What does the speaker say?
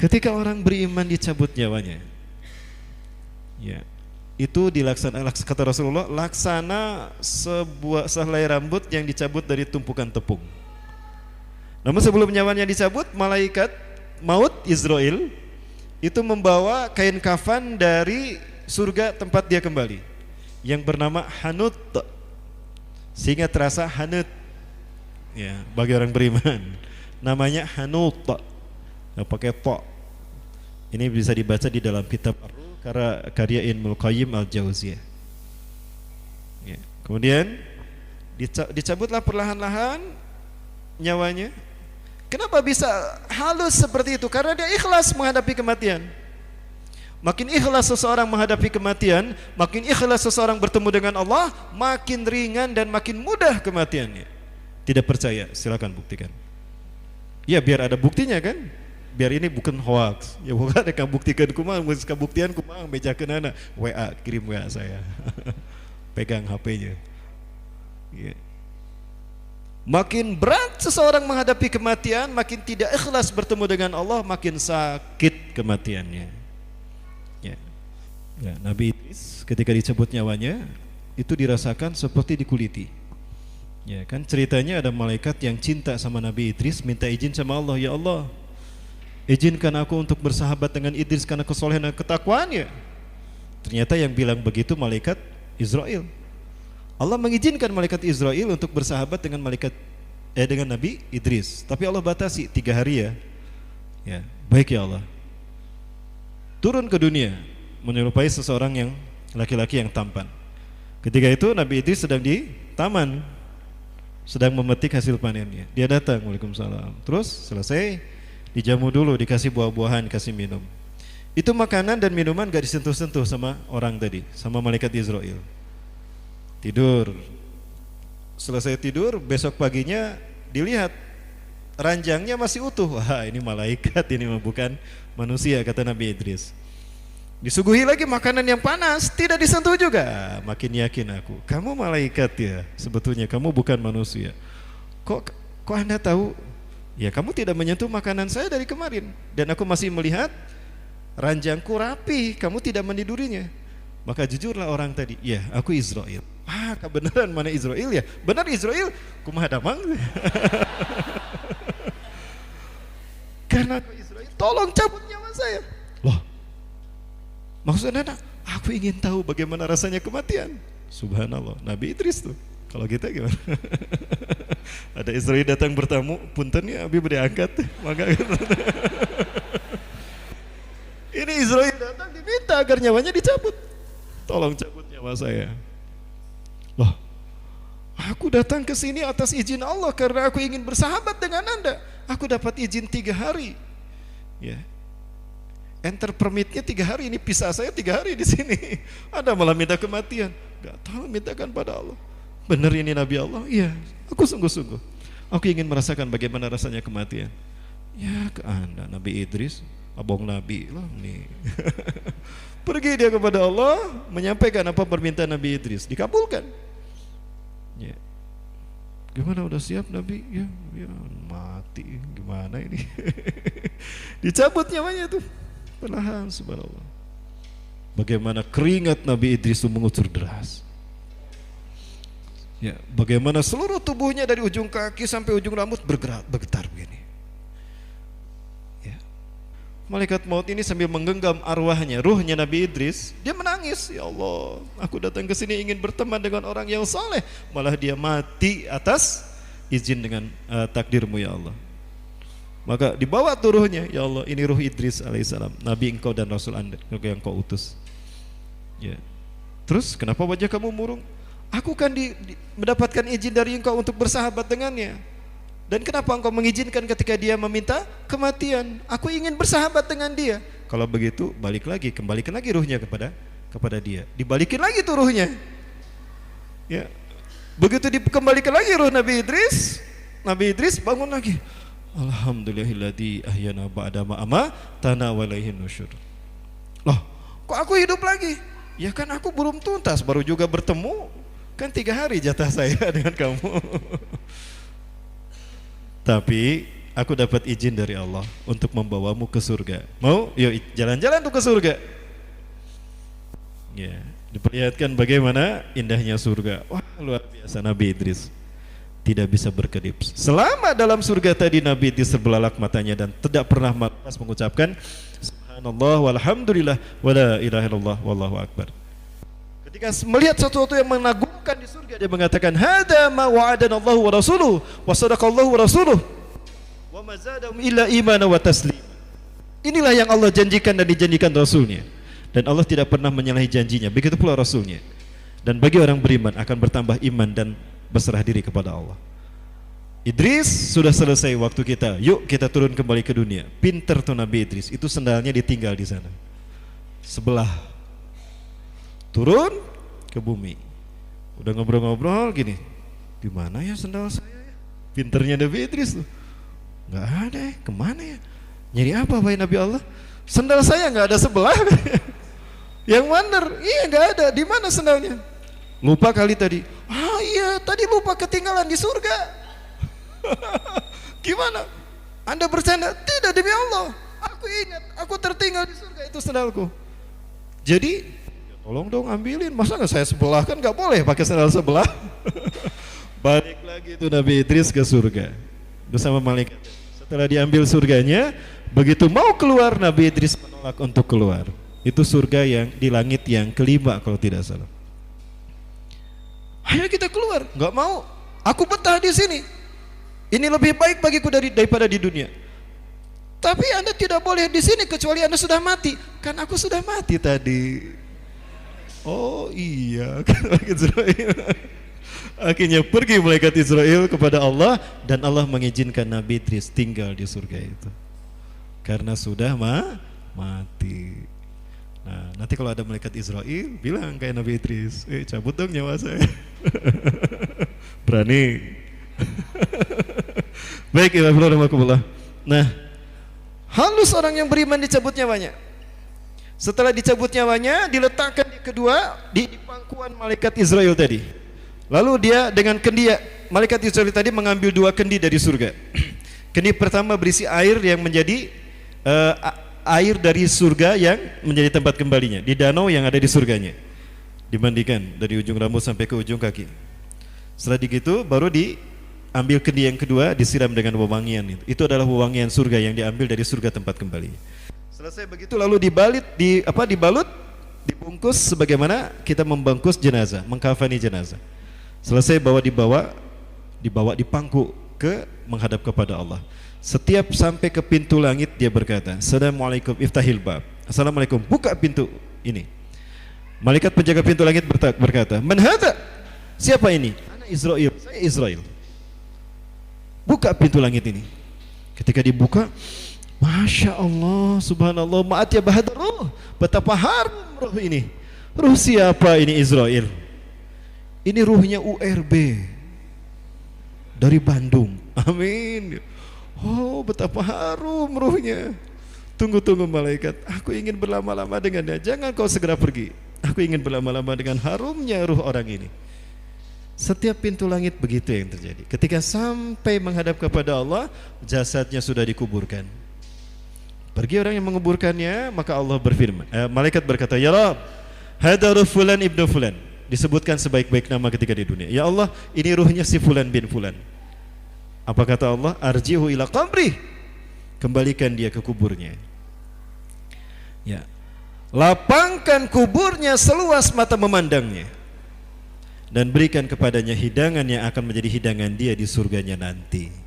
Ketika orang beriman dicabut nyawanya, ya, itu dilaksanakan kata Rasulullah, laksana sebuah sehelai rambut yang dicabut dari tumpukan tepung. Namun sebelum nyawanya dicabut, malaikat maut Israel itu membawa kain kafan dari surga tempat dia kembali, yang bernama Hanut, sehingga terasa hanut, ya, bagi orang beriman namanya Hanut, nggak pakai to. Ini bisa dibaca di dalam kitab karya Ibnul Qayyim Al-Jauziyah, ya. Kemudian dicabutlah perlahan-lahan nyawanya. Kenapa bisa halus seperti itu? Karena dia ikhlas menghadapi kematian. Makin ikhlas seseorang menghadapi kematian, makin ikhlas seseorang bertemu dengan Allah, makin ringan dan makin mudah kematiannya. Tidak percaya? Silakan buktikan. Ya, biar ada buktinya kan? Biar ini bukan hoax. Ya bukan ada buktikan kumaha, geus kabuktian kumaha bejakeunana. WA, kirim WA saya. Pegang HP-nya. Ya. Makin berat seseorang menghadapi kematian, makin tidak ikhlas bertemu dengan Allah, makin sakit kematiannya. Ya. Ya, Nabi Idris ketika dicabut nyawanya itu dirasakan seperti dikuliti. Ya, kan ceritanya ada malaikat yang cinta sama Nabi Idris, minta izin sama Allah, ya Allah, izinkan aku untuk bersahabat dengan Idris karena kesolehan dan ketakwaannya. Ternyata yang bilang begitu malaikat Israel. Allah mengizinkan malaikat Israel untuk bersahabat dengan dengan Nabi Idris, tapi Allah batasi 3 hari ya. Ya, baik ya Allah. Turun ke dunia menyerupai seseorang yang laki-laki yang tampan. Ketika itu Nabi Idris sedang di taman, sedang memetik hasil panennya. Dia datang, Waalaikumsalam. Terus selesai dijamu dulu, dikasih buah-buahan, kasih minum. Itu makanan dan minuman gak disentuh-sentuh sama orang tadi, sama malaikat Israel. Tidur. Selesai tidur, besok paginya dilihat ranjangnya masih utuh. Wah, ini malaikat, ini bukan manusia, kata Nabi Idris. Disuguhi lagi makanan yang panas, tidak disentuh juga. Makin yakin aku, kamu malaikat ya, sebetulnya kamu bukan manusia. Kok Anda tahu? Ya, kamu tidak menyentuh makanan saya dari kemarin, dan aku masih melihat ranjangku rapi, kamu tidak menidurinya. Maka jujurlah orang tadi, ya aku Israel. Ah, kebenaran mana Israel ya? Benar Israel, kumaha damang. Karena aku Israel, tolong cabut nyawa saya. Loh, maksudnya aku ingin tahu bagaimana rasanya kematian. Subhanallah, Nabi Idris tuh. Kalau kita gimana? Ada Israel datang bertamu, punten ya Abi beri angkat. Maka ini Israel datang diminta agar nyawanya dicabut. Tolong cabut nyawa saya. Loh, aku datang ke sini atas izin Allah karena aku ingin bersahabat dengan Anda. Aku dapat izin 3 hari. Ya. Enter permitnya 3 hari, ini pisah saya 3 hari di sini. Anda malah minta kematian. Gak tahu, mintakan pada Allah. Benar ini Nabi Allah? Iya, aku sungguh-sungguh. Aku ingin merasakan bagaimana rasanya kematian. Ya, ke Anda Nabi Idris, abang Nabi lah nih. Pergi dia kepada Allah, menyampaikan apa permintaan Nabi Idris, dikabulkan. Ya. Gimana, udah siap Nabi? Ya, ya mati. Gimana ini? Dicabut nyawanya tuh. Perlahan, subhanallah. Bagaimana keringat Nabi Idris itu mengucur deras. Ya, bagaimana seluruh tubuhnya dari ujung kaki sampai ujung rambut bergetar begini. Ya. Malaikat maut ini sambil menggenggam arwahnya, ruhnya Nabi Idris, dia menangis. Ya Allah, aku datang ke sini ingin berteman dengan orang yang saleh, malah dia mati atas izin dengan takdirmu ya Allah. Maka dibawa turuhnya, ya Allah, ini ruh Idris alaihissalam, Nabi engkau dan Rasul Anda yang kau utus. Ya. Terus kenapa wajah kamu murung? Aku kan mendapatkan izin dari engkau untuk bersahabat dengannya. Dan kenapa engkau mengizinkan ketika dia meminta kematian? Aku ingin bersahabat dengan dia. Kalau begitu balik lagi, kembalikan lagi ruhnya kepada dia. Dibalikin lagi tuh ruhnya. Ya. Begitu dikembalikan lagi ruh Nabi Idris bangun lagi. Alhamdulillahilladzi ahyana ba'da ma amatana wa ilaihin nusyur. Loh, kok aku hidup lagi? Ya kan aku belum tuntas, baru juga bertemu. Kan 3 hari jatah saya dengan kamu. Tapi aku dapat izin dari Allah untuk membawamu ke surga. Mau? Yuk jalan-jalan tuh ke surga. Ya, diperlihatkan bagaimana indahnya surga. Wah, luar biasa Nabi Idris. Tidak bisa berkedip. Selama dalam surga tadi Nabi Idris terbelalak matanya dan tidak pernah malas mengucapkan subhanallah walhamdulillah wala ilaha illallah wallahu akbar. Ketika melihat sesuatu yang mengagumkan di surga, dia mengatakan hada ma wa'adana Allah wa rasuluhu wa sadaqallahu wa rasuluhu wa ma zadahum illa imana wa taslima. Inilah yang Allah janjikan dan dijanjikan Rasulnya, dan Allah tidak pernah menyalahi janjinya. Begitu pula Rasulnya. Dan bagi orang beriman akan bertambah iman dan berserah diri kepada Allah. Idris sudah selesai waktu kita. Yuk kita turun kembali ke dunia. Pinter tuh Nabi Idris. Itu sendalnya ditinggal di sana. Sebelah. Turun ke bumi. Udah ngobrol-ngobrol gini. Di mana ya sendal saya ya? Pinternya Nabi Idris tuh. Nggak ada ya. Kemana ya? Nyari apa wahai Nabi Allah? Sendal saya nggak ada sebelah. Yang wonder, iya nggak ada. Di mana sendalnya? Lupa kali tadi. Ah iya, tadi lupa ketinggalan di surga. Gimana? Anda bercanda? Tidak, demi Allah. Aku ingat, aku tertinggal di surga, itu sendalku. Jadi, tolong dong ambilin. Masa nggak saya sebelah? Kan nggak boleh pakai sendal sebelah. Balik lagi itu Nabi Idris ke surga bersama malaikat. Setelah diambil surganya, begitu mau keluar Nabi Idris menolak untuk keluar. Itu surga yang di langit yang kelima kalau tidak salah. Ayo kita keluar, nggak mau. Aku betah di sini. Ini lebih baik bagiku daripada di dunia. Tapi Anda tidak boleh di sini kecuali Anda sudah mati. Kan aku sudah mati tadi. Oh iya, akhirnya pergi malaikat Israel kepada Allah dan Allah mengizinkan Nabi Idris tinggal di surga itu karena sudah mati. Nah, nanti kalau ada malaikat Israel bilang kayak Nabi Idris, cabut dong nyawa saya. Berani. Baik, Alhamdulillah. Nah, halus orang yang beriman dicabut nyawanya. Setelah dicabut nyawanya, diletakkan di pangkuan malaikat Israel tadi. Lalu dia dengan kendi, malaikat Israel tadi mengambil 2 kendi dari surga. Kendi pertama berisi air yang menjadi air dari surga yang menjadi tempat kembalinya di danau yang ada di surganya. Dimandikan dari ujung rambut sampai ke ujung kaki. Setelah itu baru diambil kendi yang kedua, disiram dengan wewangian. Itu adalah wewangian surga yang diambil dari surga tempat kembali. Selesai begitu lalu dibalut, dibungkus sebagaimana kita membungkus jenazah, mengkafani jenazah. Selesai dibawa dipangku ke menghadap kepada Allah. Setiap sampai ke pintu langit dia berkata, Assalamualaikum iftahil bab. Assalamualaikum, buka pintu ini. Malaikat penjaga pintu langit berkata, Man hadza? Siapa ini? Ana Israel, saya Israel. Buka pintu langit ini. Ketika dibuka, Masya Allah, subhanallah, ma'at ya bahadar ruh. Betapa harum ruh ini. Ruh siapa ini Israel? Ini ruhnya URB dari Bandung. Amin. Oh, betapa harum ruhnya. Tunggu malaikat, aku ingin berlama-lama dengannya. Jangan kau segera pergi. Aku ingin berlama-lama dengan harumnya ruh orang ini. Setiap pintu langit begitu yang terjadi. Ketika sampai menghadap kepada Allah, jasadnya sudah dikuburkan. Pergi orang yang menguburkannya, maka Allah berfirman, malaikat berkata, Ya Rabb, hadza ruh fulan ibnu fulan. Disebutkan sebaik-baik nama ketika di dunia. Ya Allah, ini ruhnya si fulan bin fulan. Apa kata Allah? Arjihu ila qabri. Kembalikan dia ke kuburnya. Ya. Lapangkan kuburnya seluas mata memandangnya. Dan berikan kepadanya hidangan yang akan menjadi hidangan dia di surganya nanti.